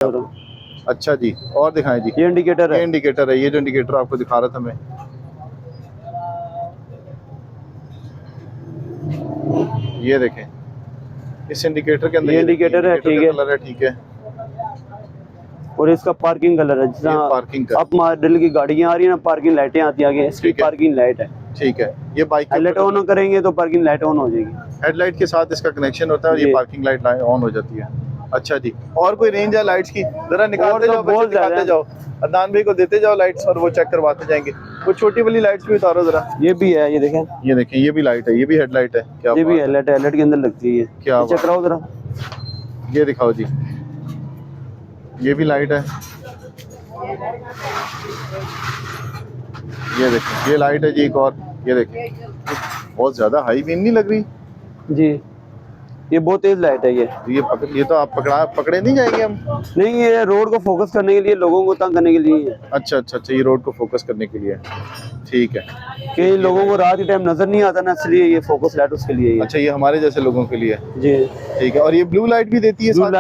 अच्छा जी, और दिखाएं जी। ये इंडिकेटर है, ये इंडिकेटर है, ये जो इंडिकेटर आपको दिखा रहा था मैं, ये देखें इस इंडिकेटर के अंदर, ये इंडिकेटर है, ठीक है। कलर है, ठीक है। और इसका पार्किंग कलर है, ये जिस पार्किंग का, अप मॉडल की गाड़ियां आ रही है ना, पार्किंग लाइटें आती है आगे, इसकी ठीक है। पार्किंग लाइट है। ठीक है, ये बाइक के हेडलाइट ऑन करेंगे तो पार्किंग लाइट ऑन हो जाएगी। हेडलाइट के साथ इसका कनेक्शन होता है और ये पार्किंग लाइट ऑन हो जाती है। अच्छा जी, और कोई रेंज है लाइट्स की? जरा निकालते जाओ, बच्चे दिखाते जाओ, अदनान भाई को देते जाओ लाइट्स और वो चेक करवाते जाएंगे। वो छोटी वाली लाइट्स भी उतारो जरा। ये भी है, ये देखें, ये देखें, ये भी लाइट है, ये भी हेडलाइट है। क्या ये भी बात है। हेडलाइट है, हेडलाइट के अंदर लगती है। क्या चेक कराओ जरा, ये दिखाओ जी, ये भी लाइट है। ये देखें, ये लाइट है जी एक और, ये देखें बहुत ज्यादा हाई बीम नहीं लग रही जी। ये बहुत तेज लाइट है। ये तो आप पकड़े नहीं जाएंगे हम। नहीं, ये रोड को फोकस करने के लिए, लोगों को तंग करने के लिए है। अच्छा अच्छा अच्छा, ये रोड को फोकस करने के लिए, ठीक है। कि लोगों को रात के टाइम नजर नहीं आता ना, इसलिए ये फोकस लाइट उसके लिए है। अच्छा, ये हमारे जैसे लोगों के लिए जी, ठीक है। और ये ब्लू लाइट भी देती है साथ?